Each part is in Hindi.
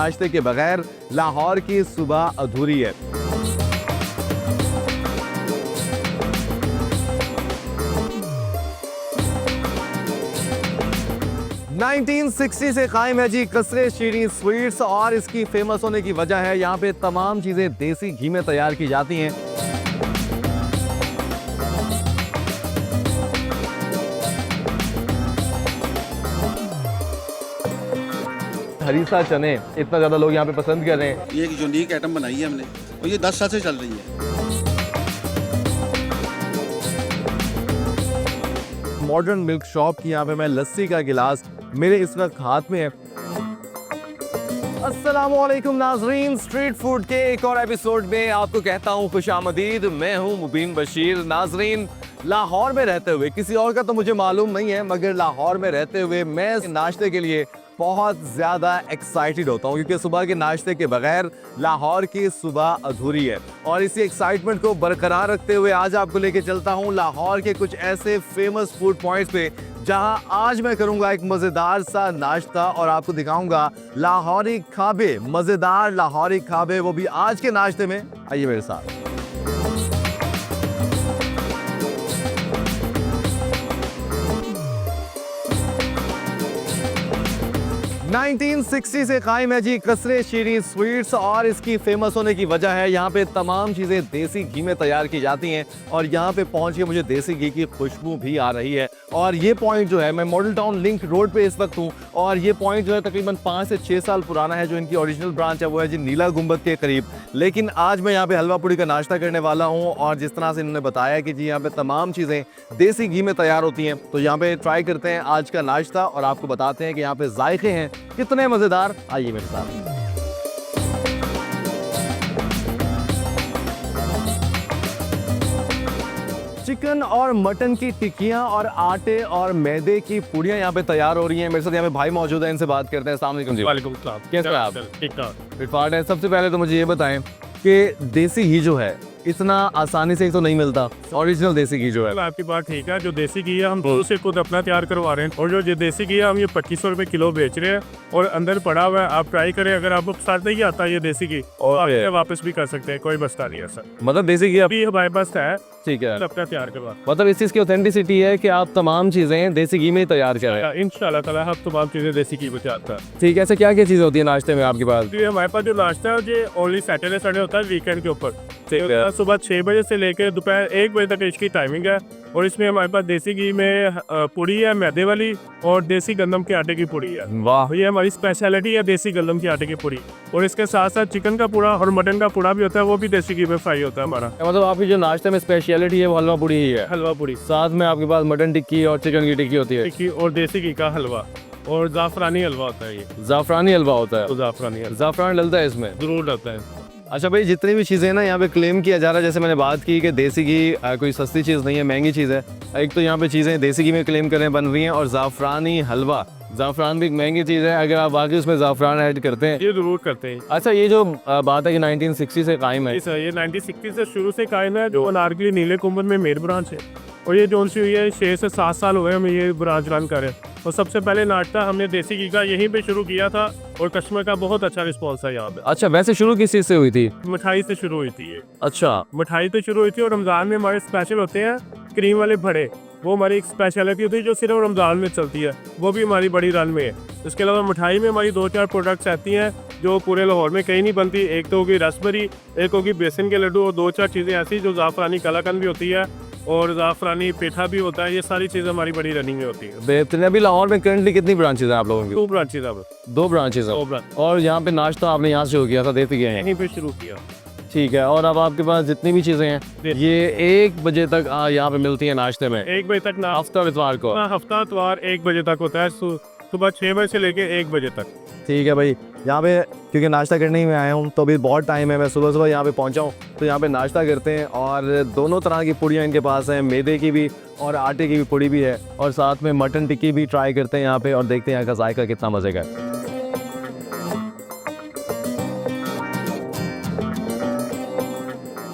नाश्ते के बगैर लाहौर की सुबह अधूरी है। नाइनटीन 1960 से कायम है जी कसरे शीरीन स्वीट्स, और इसकी फेमस होने की वजह है यहाँ पे तमाम चीजें देसी घी में तैयार की जाती हैं। हरीसा चने इतना ज्यादा लोग यहाँ पे पसंद कर रहे हैं। ये एक यूनिक आइटम बनाई है हमने और ये 10 साल से चल रही है। मॉडर्न मिल्क शॉप की यहाँ पे मैं लस्सी का गिलास मेरे इस वक्त हाथ में है। अस्सलामुअलैकुम नाजरीन, स्ट्रीट फूड के एक और एपिसोड में आपको कहता हूँ खुशामदीद। मैं हूँ मुबीन बशीर। नाजरीन, लाहौर में रहते हुए, किसी और का तो मुझे मालूम नहीं है, मगर लाहौर में रहते हुए मैं नाश्ते के लिए बहुत ज़्यादा एक्साइटेड होता हूँ, क्योंकि सुबह के नाश्ते के बगैर लाहौर की सुबह अधूरी है। और इसी एक्साइटमेंट को बरकरार रखते हुए आज आपको लेके चलता हूँ लाहौर के कुछ ऐसे फेमस फूड पॉइंट्स पे जहां आज मैं करूंगा एक मज़ेदार सा नाश्ता और आपको दिखाऊंगा लाहौरी खाबे, मज़ेदार लाहौरी खाबे, वो भी आज के नाश्ते में। आइए मेरे साथ। 1960 से कायम है जी कसरे शीरीन स्वीट्स, और इसकी फेमस होने की वजह है यहाँ पे तमाम चीज़ें देसी घी में तैयार की जाती हैं। और यहाँ पे पहुँच के मुझे देसी घी की खुशबू भी आ रही है। और ये पॉइंट जो है, मैं मॉडल टाउन लिंक रोड पे इस वक्त हूँ, और ये पॉइंट जो है तकरीबन 5 से 6 साल पुराना है। जो इनकी ओरिजिनल ब्रांच है वो है जी नीला गुंबद के करीब। लेकिन आज मैं यहाँ पे हलवा पूड़ी का नाश्ता करने वाला हूँ, और जिस तरह से इन्होंने बताया कि जी यहाँ पे तमाम चीज़ें देसी घी में तैयार होती हैं, तो यहाँ पे ट्राई करते हैं आज का नाश्ता और आपको बताते हैं कि यहाँ पे जायके हैं कितने मजेदार। आइए मेरे साथ। चिकन और मटन की टिक्कियां और आटे और मैदे की पूड़ियां यहाँ पे तैयार हो रही हैं। मेरे साथ यहाँ पे भाई मौजूद है, इनसे बात करते हैं। अस्सलाम वालेकुम जी। वालेकुम सलाम। कैसे हैं आप? ठीक ठाक। फिटफाट है। सबसे पहले तो मुझे ये बताएं कि देसी घी जो है इतना आसानी से तो नहीं मिलता, ओरिजिनल देसी घी जो है। आपकी बात ठीक है। जो देसी घी है हम दूध से खुद अपना तैयार करवा रहे हैं, और जो देसी घी है हम ये 2500 रुपए किलो बेच रहे हैं, और अंदर पड़ा हुआ है। आप ट्राई करें, अगर आपको पसंद नहीं आता ये देसी घी, और आप वापस भी कर सकते हैं, कोई मसला नहीं है सर। मतलब देसी घी अभी हमारे पास है, ठीक है, अपना तैयार करवा। मतलब इस चीज़ की ऑथेंटिसिटी है कि आप तमाम चीज़ें देसी घी में ही तैयार कर रहे हैं। इंशाल्लाह ताला हम तमाम चीजें देसी घी में आता है। ठीक है। ऐसे क्या क्या चीज़ें होती है नाश्ते में आपके पास? तो हमारे पास जो नाश्ता है ये ओनली सैटरडे संडे होता है, वीकेंड के ऊपर। सुबह 6 बजे से लेकर दोपहर 1 बजे तक इसकी टाइमिंग है। और इसमें हमारे पास देसी घी में पूड़ी है मैदे वाली, और देसी गंदम के आटे की पूड़ी है। वाह, ये हमारी स्पेशलिटी है, देसी गंदम के आटे की पूड़ी। और इसके साथ साथ चिकन का पूड़ा और मटन का पूड़ा भी होता है, वो भी देसी घी में फ्राई होता है हमारा। मतलब आपकी जो नाश्ते में स्पेशलिटी है वो हलवा पूड़ी ही है। हलवा पूड़ी, साथ में आपके पास मटन टिक्की और चिकन की टिक्की होती है, टिक्की और देसी घी का हलवा, और जाफरानी हलवा होता है। ये जाफरानी हलवा होता है। तो जाफरानी हलवा जाफरान डलता है इसमें? जरूर डलता है। अच्छा भाई, जितनी भी चीज़ें ना यहाँ पे क्लेम किया जा रहा है, जैसे मैंने बात की कि देसी घी कोई सस्ती चीज़ नहीं है, महंगी चीज़ है। एक तो यहाँ पे चीज़ें देसी घी में क्लेम करें बन रही हैं, और जाफरानी हलवा, जाफरान भी एक महंगी चीज़ है। अगर आप वाकई उसमें जाफरान ऐड करते हैं, ये जरूर करते हैं। अच्छा, ये जो बात है कि 1960 से कायम है, ये 1960 से शुरू से कायम है। जो अनारकली नीले कुंभन में मेन ब्रांच है, और ये जो सी हुई है 6 से 7 साल हुए हमें ये ब्रांच रन कर रहे हैं। और सबसे पहले नाश्ता हमने देसी घी का यहीं पे शुरू किया था, और कस्टमर का बहुत अच्छा रिस्पॉन्स है यहाँ पे। अच्छा, वैसे शुरू किस चीज़ से हुई थी? मिठाई से शुरू हुई थी ये। अच्छा, मिठाई से शुरू हुई थी, और रमज़ान में हमारे स्पेशल होते हैं क्रीम वाले भड़े, वो हमारी एक स्पेशलिटी होती है जो सिर्फ रमज़ान में चलती है, वो भी हमारी बड़ी रन में है। इसके अलावा मिठाई में हमारी 2-4 प्रोडक्ट्स आती हैं जो पूरे लाहौर में कहीं नहीं बनती। एक तो होगी रसबरी, एक होगी बेसन के लड्डू, और 2-4 चीज़ें ऐसी जो जाफरानी कलाकंद भी होती है, और जाफरानी पेठा भी होता है। ये सारी चीज़ें हमारी बड़ी रनिंग में होती है। बेहतरीन। अभी लाहौर में करंटली कितनी ब्रांचेज हैं आप लोगों की? 2 ब्रांचेज अब 2 ब्रांचेज हैं। 2 ब्रांच। और यहाँ पे नाश्ता आपने यहाँ से शुरू किया था, देते गए हैं? यहीं पे शुरू किया। ठीक है। और अब आपके पास जितनी भी चीज़ें हैं ये 1 बजे तक यहाँ पे मिलती हैं नाश्ते में? 1 बजे तक ना, हफ्ता इतवार को? हफ्ता इतवार 1 बजे तक होता है, सुबह 6 बजे से लेके 1 बजे तक। ठीक है भाई। यहाँ पे क्योंकि नाश्ता करने ही मैं आया हूँ, तो अभी बहुत टाइम है, मैं सुबह सुबह यहाँ पे पहुँचा हूँ, तो यहाँ पे नाश्ता करते हैं। और दोनों तरह की पूड़ियाँ इनके पास हैं, मैदे की भी और आटे की भी पूड़ी भी है, और साथ में मटन टिक्की भी ट्राई करते हैं यहाँ पे, और देखते हैं यहाँ का जायका कितना मज़े का है।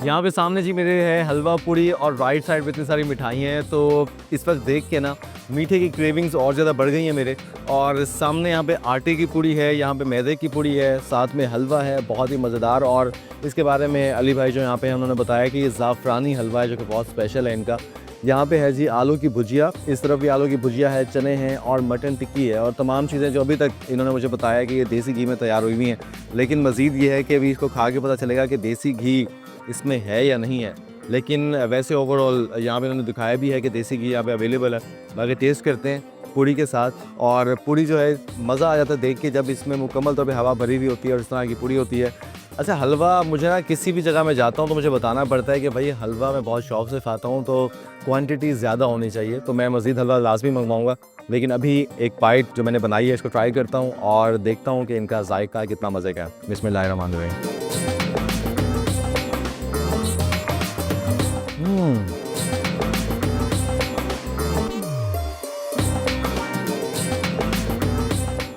यहाँ पे सामने जी मेरे है हलवा पूड़ी और राइट साइड पे इतनी सारी मिठाइयाँ हैं, तो इस वक्त देख के ना मीठे की क्रेविंग्स और ज़्यादा बढ़ गई हैं मेरे। और सामने यहाँ पे आटे की पूड़ी है, यहाँ पे मैदे की पूड़ी है, साथ में हलवा है बहुत ही मज़ेदार। और इसके बारे में अली भाई जो यहाँ पे हैं उन्होंने बताया कि ये ज़ाफ़रानी हलवा है जो कि बहुत स्पेशल है इनका। यहाँ पे है जी आलू की भुजिया, इस तरफ भी आलू की भुजिया है, चने हैं और मटन टिक्की है और तमाम चीज़ें जो अभी तक इन्होंने मुझे बताया कि ये देसी घी में तैयार हुई हुई हैं। लेकिन मज़ीद ये है कि अभी इसको खा के पता चलेगा कि देसी घी इसमें है या नहीं है। लेकिन वैसे ओवरऑल यहाँ पे इन्होंने दिखाया भी है कि देसी घी यहाँ पे अवेलेबल है। बाकी टेस्ट करते हैं पूड़ी के साथ। और पूड़ी जो है मज़ा आ जाता है देख के जब इसमें मुकम्मल तौर पे हवा भरी हुई होती है और इस तरह की पूड़ी होती है। अच्छा, हलवा मुझे ना किसी भी जगह मैं जाता हूँ तो मुझे बताना पड़ता है कि भाई हलवा मैं बहुत शौक़ से खाता हूँ, तो क्वांटिटी ज़्यादा होनी चाहिए, तो मैं मज़ीद हलवा लाजमी मंगवाऊँगा। लेकिन अभी एक बाइट जो मैंने बनाई है इसको ट्राई करता हूँ और देखता हूँ कि इनका जायका कितना मज़े का है। बिस्मिल्लाहिर्रहमानिर्रहीम।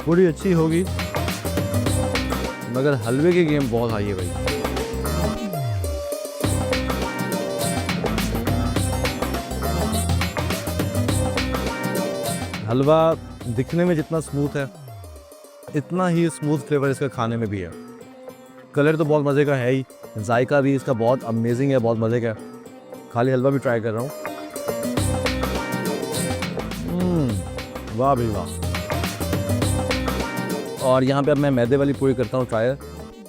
पूरी अच्छी होगी मगर हलवे की गेम बहुत हाई है भाई। हलवा दिखने में जितना स्मूथ है इतना ही स्मूथ फ्लेवर इसका खाने में भी है। कलर तो बहुत मज़े का है ही, जायका भी इसका बहुत अमेजिंग है, बहुत मज़े का है। खाली हलवा भी ट्राई कर रहा हूँ। वाह भाई वाह। और यहाँ पे अब मैं मैदे वाली पूरी करता हूँ ट्राई।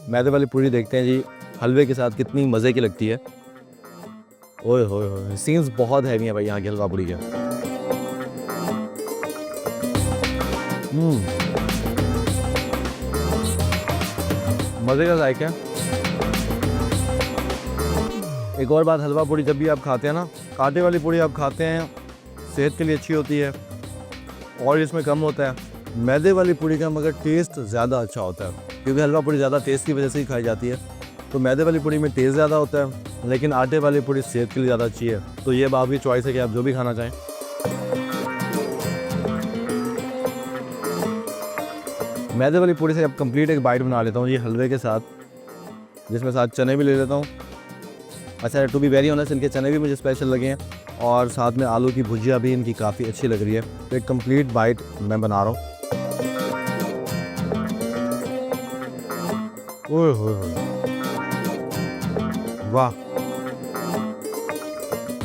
मैदे वाली पूरी देखते हैं जी हलवे के साथ कितनी मज़े की लगती है। ओए होए होए, सीन्स बहुत हैवी है भाई यहाँ की हलवा पूरी के। मज़े का जायका है। एक और बात, हलवा पूरी जब भी आप खाते हैं ना, आटे वाली पूरी आप खाते हैं सेहत के लिए अच्छी होती है और इसमें कम होता है। मैदे वाली पूरी का मगर टेस्ट ज़्यादा अच्छा होता है क्योंकि हलवा पूरी ज़्यादा टेस्ट की वजह से ही खाई जाती है। तो मैदे वाली पूरी में टेस्ट ज़्यादा होता है, लेकिन आटे वाली पूरी सेहत के लिए ज़्यादा अच्छी है। तो ये आपकी चॉइस है कि आप जो भी खाना चाहें। मैदे वाली पूरी से अब कंप्लीट एक बाइट बना लेता हूँ ये हलवे के साथ, जिसमें साथ चने भी ले लेता हूँ। अच्छा, टू बी वेरी ऑनेस्ट इनके चने भी मुझे स्पेशल लगे हैं और साथ में आलू की भुजिया भी इनकी काफ़ी अच्छी लग रही है। तो एक कंप्लीट बाइट मैं बना रहा हूँ। ओए होए होए, वाह।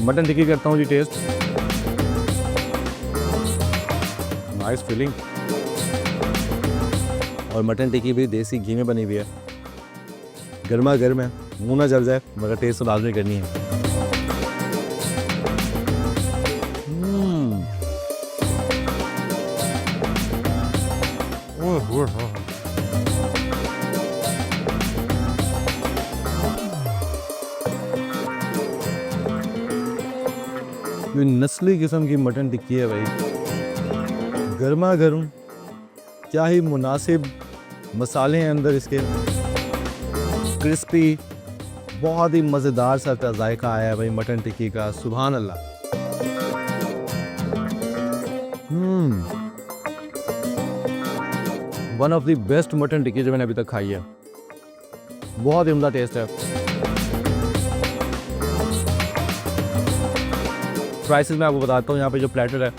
मटन टिक्की करता हूँ जी टेस्ट। Nice feeling. और मटन टिक्की भी देसी घी में बनी हुई है, गर्मा गर्म है, मुंह ना जल जाए मगर टेस्ट तो लाजमी करनी है। ये नस्ली किस्म की मटन टिक्की है भाई, गर्मा गर्म, क्या ही मुनासिब मसाले हैं अंदर इसके, क्रिस्पी, बहुत ही मज़ेदार सा जायका आया है भाई मटन टिक्की का। सुभान अल्लाह। One of the best mutton tikki जो मैंने अभी तक खाई है, बहुत ही उम्दा टेस्ट है। प्राइसेस मैं आपको बताता हूँ। यहाँ पे जो प्लेटर है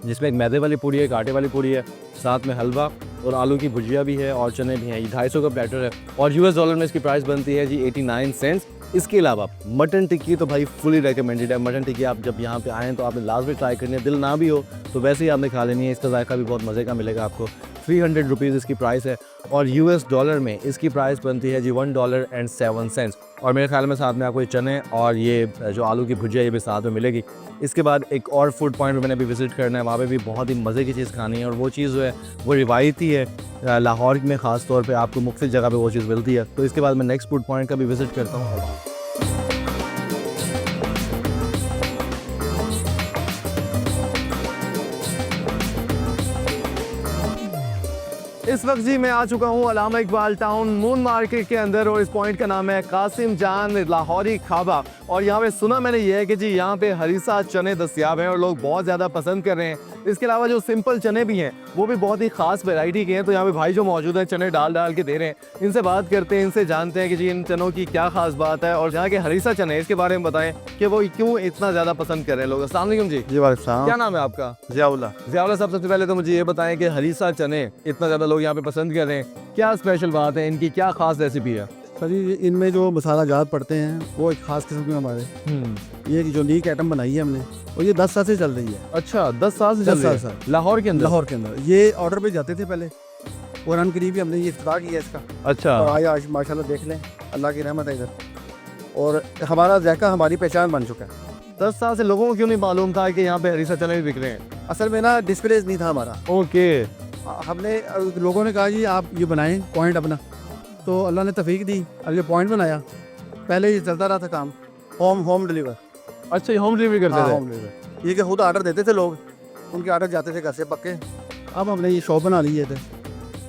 जिसमें एक मैदे वाली पूड़ी है, एक आटे वाली पूड़ी है, साथ में हलवा और आलू की भुजिया भी है और चने भी हैं। ये 250 का प्लेटर है और यूएस डॉलर में इसकी प्राइस बनती है जी 89 सेंट्स। इसके अलावा मटन टिक्की तो भाई फुली रिकमेंडेड है। मटन टिक्की आप जब यहाँ पे आएँ तो आपने लाजमी ट्राई करनी है, दिल ना भी हो तो वैसे ही आपने खा लेनी है। इसका जायका भी बहुत मज़े का मिलेगा आपको। 300 रुपीज़ इसकी प्राइस है और यूएस डॉलर में इसकी प्राइस बनती है जी $1.07। और मेरे ख्याल में साथ में आपको ये चने और ये जो आलू की भुजिया ये भी साथ में मिलेगी। इसके बाद एक और फूड पॉइंट में मैंने अभी विज़िट करना है, वहाँ पे भी बहुत ही मज़े की चीज़ खानी है और वो चीज़ जो है वो रिवायती है। लाहौर में ख़ास तौर पे आपको मुख्तलिफ जगह पे वो चीज़ मिलती है। तो इसके बाद मैं नेक्स्ट फूड पॉइंट का भी विज़िट करता हूँ। इस वक्त जी मैं आ चुका हूँ Allama Iqbal town moon market के अंदर और इस पॉइंट का नाम है कासिम जान लाहौरी खाबा। और यहाँ पे सुना मैंने ये है कि जी यहाँ पे हरीसा चने दस्तियाब हैं और लोग बहुत ज़्यादा पसंद कर रहे हैं। इसके अलावा जो सिंपल चने भी हैं वो भी बहुत ही खास वैरायटी के हैं। तो यहाँ पे भाई जो मौजूद हैं चने डाल डाल के दे रहे हैं, इनसे बात करते हैं, इनसे जानते हैं कि जी इन चनों की क्या खास बात है और यहाँ के हरीसा चने इसके बारे में बताएं कि वो क्यों इतना ज़्यादा पसंद कर रहे हैं लोग। अस्सलाम वालेकुम जी। जी वालेकुम क्या नाम है आपका? जियाउल्लाह। ज़ियाउल्लाह साहब, सबसे पहले तो मुझे ये बताएं कि हरीसा चने इतना ज़्यादा लोग यहाँ पे पसंद कर रहे हैं, क्या स्पेशल बात है, इनकी क्या खास रेसिपी है? सर जी इनमें जो मसाला जात पड़ते हैं वो एक खास किस्म के हमारे ये जो यूनिक आइटम बनाई है हमने और ये 10 साल से चल रही है। अच्छा, 10 साल से 10 चल रही है? साल से। लाहौर के अंदर? लाहौर के अंदर ये ऑर्डर पे जाते थे पहले और हम करीब ही हमने ये इफ्तिताह किया इसका। अच्छा। और आज माशाल्लाह देख लें, अल्लाह की रहमत है इधर और हमारा जायका हमारी पहचान बन चुका है। 10 साल से लोगों को क्यों नहीं मालूम था कि यहाँ पे हरीसा चने भी बिक रहे हैं? असल में ना डिस्प्लेज नहीं था हमारा। ओके। हमने लोगों ने कहा जी आप ये बनाएं पॉइंट अपना, तो अल्लाह ने तौफीक दी, अब ये पॉइंट बनाया। पहले ये चलता रहा था काम होम डिलीवर। अच्छा, ये होम डिलीवरी करते थे? Home deliver. ये कि खुद ऑर्डर देते थे लोग, उनके ऑर्डर जाते थे घर से पक्के। अब हमने ये शॉप बना ली है इधर।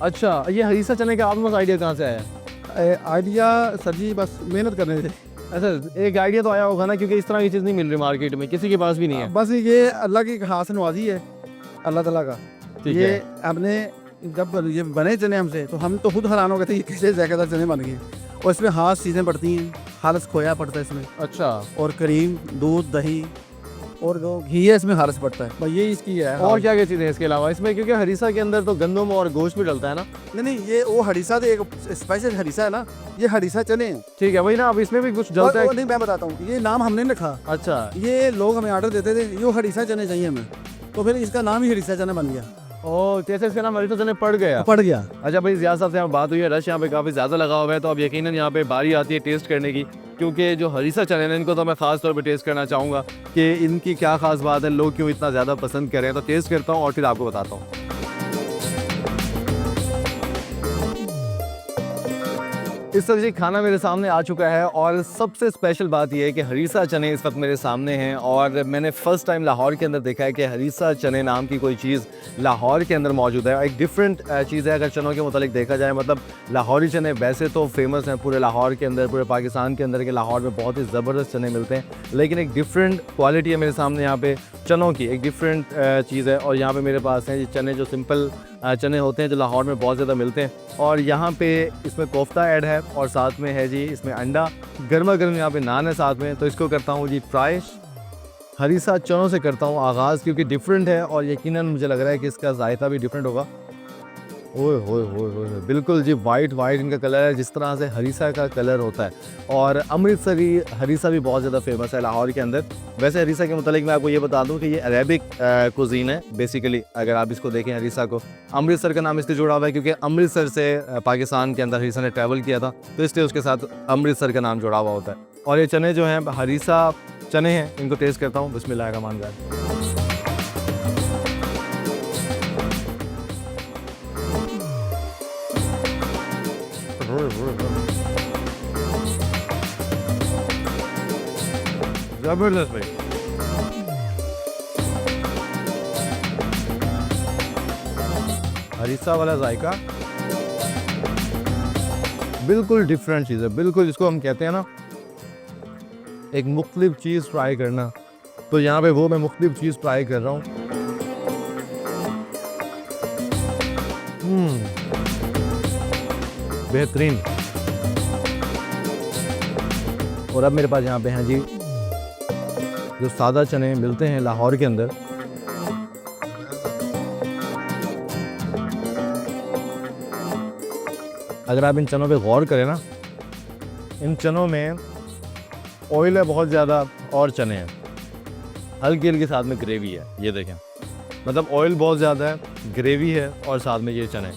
अच्छा, ये हरीसा चने का आपके पास आइडिया कहाँ से आया? आइडिया सर जी बस मेहनत करने से। अच्छा, एक आइडिया तो आया होगा ना, क्योंकि इस तरह की चीज़ नहीं मिल रही मार्केट में, किसी के पास भी नहीं है। बस ये अल्लाह की खास नवाजी है, अल्लाह ताला का। ठीक ये है। हमने जब ये बने चने हमसे तो हम तो खुद हैरान हो गए थे ये कैसे जायकेदार चने बन गए। और इसमें खास चीज़ें पड़ती हैं, खालस खोया पड़ता है इसमें अच्छा। और करीम, दूध, दही और जो घी है इसमें खालस पड़ता है। बस ये इसकी है। और क्या क्या चीज़ें हैं इसके अलावा इसमें? क्योंकि हरीसा के अंदर तो गंदम और गोश्त भी डलता है ना? नहीं ये वो हरीसा तो एक स्पेशल हरीसा है ना, ये हरीसा चने हैं। ठीक है, वही ना। अब इसमें भी कुछ डलता और है? नहीं मैं बताता हूँ, ये नाम हमने नहीं रखा। अच्छा। ये लोग हमें ऑर्डर देते थे ये हरीसा चने चाहिए हमें, तो फिर इसका नाम ही हरीसा चना बन गया। ओह, कैसे इसका नाम हरीसा चने पड़ गया? पड़ गया। अच्छा भाई, ज़िया साहब से यहाँ बात हुई है, रश यहाँ पे काफ़ी ज़्यादा लगा हुआ है, तो अब यकीनन यहाँ पे बारी आती है टेस्ट करने की। क्योंकि जो हरीसा चने हैं इनको तो मैं ख़ास तौर पे टेस्ट करना चाहूँगा कि इनकी क्या खास बात है, लोग क्यों इतना ज़्यादा पसंद कर रहे हैं। तो टेस्ट करता हूँ और फिर आपको बताता हूँ। इस तरह जी खाना मेरे सामने आ चुका है और सबसे स्पेशल बात यह है कि हरीसा चने इस वक्त मेरे सामने हैं और मैंने फ़र्स्ट टाइम लाहौर के अंदर देखा है कि हरीसा चने नाम की कोई चीज़ लाहौर के अंदर मौजूद है। एक डिफरेंट चीज़ है अगर चनों के मुतालिक देखा जाए। मतलब लाहौरी चने वैसे तो फेमस हैं पूरे लाहौर के अंदर, पूरे पाकिस्तान के अंदर, के लाहौर में बहुत ही ज़बरदस्त चने मिलते हैं, लेकिन एक डिफरेंट क्वालिटी है मेरे सामने यहाँ पे चनों की, एक डिफरेंट चीज़ है। और यहाँ पे मेरे पास हैं ये चने जो सिंपल चने होते हैं जो लाहौर में बहुत ज़्यादा मिलते हैं। और यहाँ पे इसमें कोफ्ता ऐड है और साथ में है जी इसमें अंडा, गर्मा गर्म यहाँ पे नान है साथ में। तो इसको करता हूँ जी ट्राई, हरीसा चनों से करता हूँ आगाज़, क्योंकि डिफरेंट है और यकीनन मुझे लग रहा है कि इसका जायका भी डिफरेंट होगा। ओए होए होए होए, बिल्कुल जी वाइट इनका कलर है जिस तरह से हरीसा का कलर होता है। और अमृतसरी हरीसा भी बहुत ज़्यादा फेमस है लाहौर के अंदर। वैसे हरीसा के मुतालिक मैं आपको ये बता दूं कि ये अरेबिक कुजीन है बेसिकली। अगर आप इसको देखें हरीसा को, अमृतसर का नाम इससे जुड़ा हुआ है क्योंकि अमृतसर से पाकिस्तान के अंदर हरीसा ने ट्रैवल किया था, तो इसलिए उसके साथ अमृतसर का नाम जुड़ा हुआ होता है। और ये चने जो हैं हरीसा चने हैं, इनको टेस्ट करता हूँ। बिस्मिल्लाहिर्रहमानिर्रहीम। जबरदस्त भाई, हरीसा वाला जायका बिल्कुल डिफरेंट चीज़ है। बिल्कुल इसको हम कहते हैं ना एक मुख्तलिफ चीज़ ट्राई करना, तो यहाँ पे वो मैं मुख्तलिफ चीज़ ट्राई कर रहा हूँ। बेहतरीन। और अब मेरे पास यहाँ पे हैं जी जो सादा चने मिलते हैं लाहौर के अंदर। अगर आप इन चनों पे गौर करें ना, इन चनों में ऑयल है बहुत ज़्यादा और चने हैं हल्की हल्की, साथ में ग्रेवी है। ये देखें, मतलब ऑयल बहुत ज़्यादा है, ग्रेवी है और साथ में ये चने।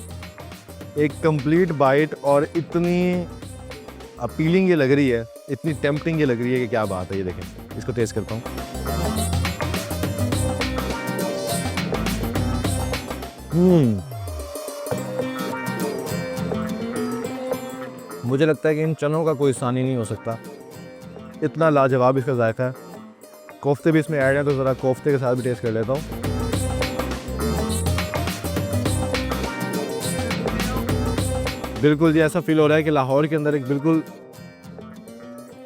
एक कंप्लीट बाइट और इतनी अपीलिंग ये लग रही है, इतनी टेम्पटिंग ये लग रही है कि क्या बात है। ये देखें, इसको टेस्ट करता हूँ। मुझे लगता है कि इन चनों का कोई सानी नहीं हो सकता, इतना लाजवाब इसका जायका है। कोफ्ते भी इसमें ऐड हैं, तो ज़रा कोफ्ते के साथ भी टेस्ट कर लेता हूँ। बिल्कुल जी ऐसा फील हो रहा है कि लाहौर के अंदर एक बिल्कुल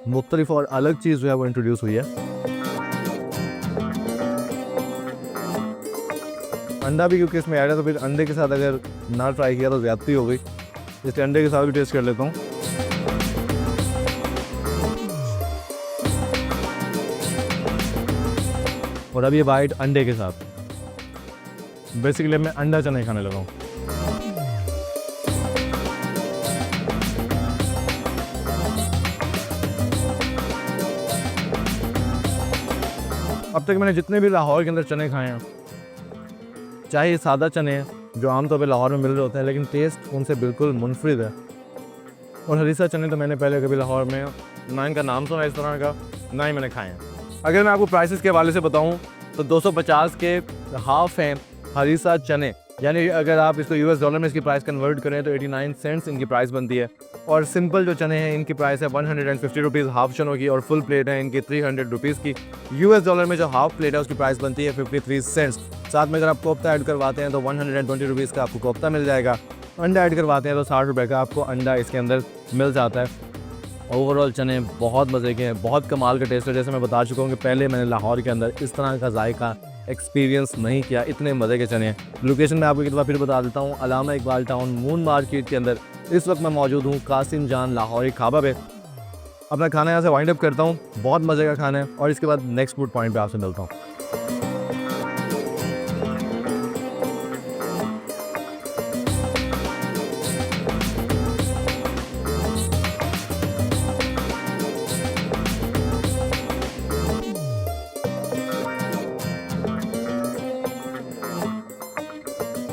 मुख्तलिफ और अलग चीज़ जो है वो इंट्रोड्यूस हुई है। अंडा भी क्योंकि इसमें ऐड है तो फिर अंडे के साथ अगर ना ट्राई किया तो ज़्यादती हो गई, इसलिए अंडे के साथ भी टेस्ट कर लेता हूँ। और अब ये बाइट अंडे के साथ, बेसिकली मैं अंडा चने खाने लगा हूँ। अब तक मैंने जितने भी लाहौर के अंदर चने खाए हैं, चाहे ये सादा चने हैं जो आमतौर पे लाहौर में मिल रहे होते हैं, लेकिन टेस्ट उनसे बिल्कुल मुनफरिद है। और हरीसा चने तो मैंने पहले कभी लाहौर में ना इनका नाम सुना इस तरह का, ना ही मैंने खाए हैं। अगर मैं आपको प्राइसेस के हवाले से बताऊं तो 250 के हाफ हैं हरीसा चने, यानी अगर आप इसको यूएस डॉलर में इसकी प्राइस कन्वर्ट करें तो 89 सेंट्स इनकी प्राइस बनती है। और सिंपल जो चने हैं इनकी प्राइस है 150 रुपीज़ हाफ चनों की, और फुल प्लेट है इनकी 300 रुपीज़ की। यूएस डॉलर में जो हाफ प्लेट है उसकी प्राइस बनती है 53 सेंट्स। साथ में अगर आप कोफ्ता ऐड करवाते हैं तो 120 रुपीज़ का आपको कोफ्ता मिल जाएगा। अंडा ऐड करवाते हैं तो 60 रुपये का आपको अंडा इसके अंदर मिल जाता है। ओवरऑल चने बहुत मज़े के हैं, बहुत कमाल का टेस्ट है। जैसे मैं बता चुका हूँ कि पहले मैंने लाहौर के अंदर इस तरह का जायका एक्सपीरियंस नहीं किया, इतने मज़े के चने हैं। लोकेशन मैं आपको एक बार फिर बता देता हूँ, Allama Iqbal town moon market के अंदर इस वक्त मैं मौजूद हूँ, कासिम जान लाहौरी खाबा पे। अपना खाना यहाँ से वाइंड अप करता हूँ, बहुत मज़े का खाना है, और इसके बाद नेक्स्ट फूड पॉइंट पे आपसे मिलता हूँ।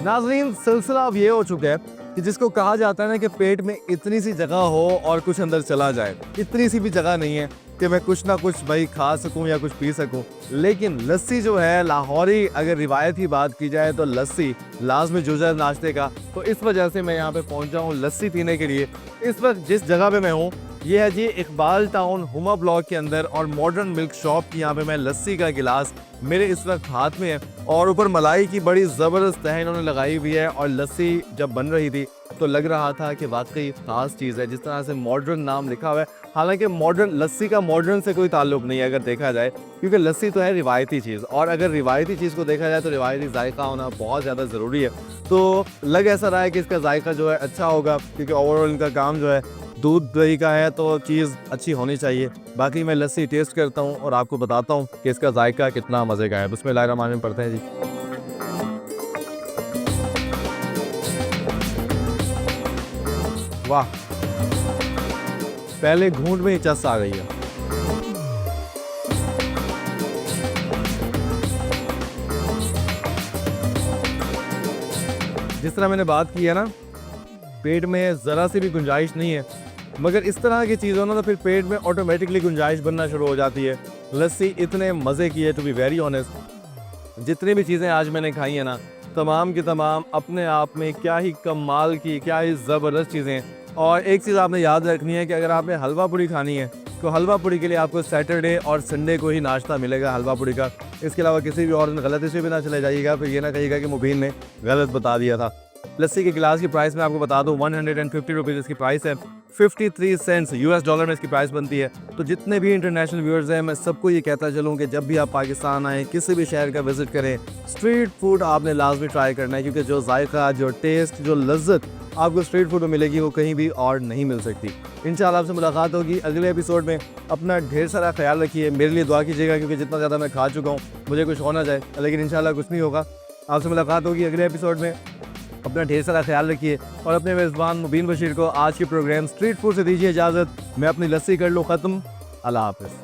नाज़रीन, सिलसिला अब ये हो चुका है कि जिसको कहा जाता है ना कि पेट में इतनी सी जगह हो और कुछ अंदर चला जाए, इतनी सी भी जगह नहीं है कि मैं कुछ ना कुछ भाई खा सकूं या कुछ पी सकूं। लेकिन लस्सी जो है लाहौरी, अगर रिवायती बात की जाए तो लस्सी लाजमी जुज़ है नाश्ते का। तो इस वजह से मैं यहाँ पे पहुँचा हूँ लस्सी पीने के लिए। इस वक्त जिस जगह पे मैं हूँ ये है जी इकबाल टाउन हुमा ब्लॉक के अंदर, और मॉडर्न मिल्क शॉप की यहाँ पे मैं लस्सी का गिलास मेरे इस वक्त हाथ में है, और ऊपर मलाई की बड़ी ज़बरदस्त तह इन्होंने लगाई हुई है। और लस्सी जब बन रही थी तो लग रहा था कि वाकई ख़ास चीज़ है, जिस तरह से मॉडर्न नाम लिखा हुआ है। हालांकि मॉडर्न लस्सी का मॉडर्न से कोई ताल्लुक नहीं है अगर देखा जाए, क्योंकि लस्सी तो है रिवायती चीज़, और अगर रिवायती चीज़ को देखा जाए तो रिवायती जायका होना बहुत ज़्यादा ज़रूरी है। तो लग ऐसा रहा है कि इसका जायका जो है अच्छा होगा, क्योंकि ओवरऑल इनका काम जो है दूध दही का है, तो चीज़ अच्छी होनी चाहिए। बाकी मैं लस्सी टेस्ट करता हूँ और आपको बताता हूँ कि इसका जायका कितना मज़े का है। बिस्मिल्लाहिर्रहमानिर्रहीम पढ़ते हैं जी। वाह, पहले घूंट में ही चस आ गई है। जिस तरह मैंने बात की है ना, पेट में ज़रा सी भी गुंजाइश नहीं है, मगर इस तरह की चीज़ों ना तो फिर पेट में ऑटोमेटिकली गुंजाइश बनना शुरू हो जाती है। लस्सी इतने मज़े की है, टू बी वेरी ऑनेस्ट। जितनी भी चीज़ें आज मैंने खाई हैं ना, तमाम की तमाम अपने आप में क्या ही कमाल की, क्या ही ज़बरदस्त चीज़ें हैं। और एक चीज़ आपने याद रखनी है कि अगर आपने हलवा पूड़ी खानी है तो हलवा पूड़ी के लिए आपको सैटरडे और संडे को ही नाश्ता मिलेगा हलवा पूड़ी का। इसके अलावा किसी भी और दिन गलती से भी ना चले जाइएगा, फिर ये ना कहिएगा कि मुबीन ने गलत बता दिया था। लस्सी के गिलास की प्राइस मैं आपको बता दूं 150 रुपीज़ इसकी प्राइस है, 53 सेंट्स यूएस डॉलर में इसकी प्राइस बनती है। तो जितने भी इंटरनेशनल व्यूअर्स हैं, मैं सबको ये कहता चलूँ कि जब भी आप पाकिस्तान आएँ, किसी भी शहर का विजिट करें, स्ट्रीट फूड आपने लाजमी ट्राई करना है, क्योंकि जो जायका, जो टेस्ट, जो लज्जत आपको स्ट्रीट फूड में मिलेगी वो कहीं भी और नहीं मिल सकती। इंशाल्लाह आपसे मुलाकात होगी अगले एपिसोड में। अपना ढेर सारा ख्याल रखिए, मेरे लिए दुआ कीजिएगा, क्योंकि जितना ज़्यादा मैं खा चुका हूँ मुझे कुछ हो ना जाए, लेकिन इंशाल्लाह कुछ नहीं होगा। आपसे मुलाकात होगी अगले एपिसोड में। अपना ढेर सारा ख्याल रखिए, और अपने मेज़बान मुबीन बशीर को आज के प्रोग्राम स्ट्रीट फूड से दीजिए इजाज़त। मैं अपनी लस्सी कर लूँ ख़त्म। अल्लाह हाफ़िज़।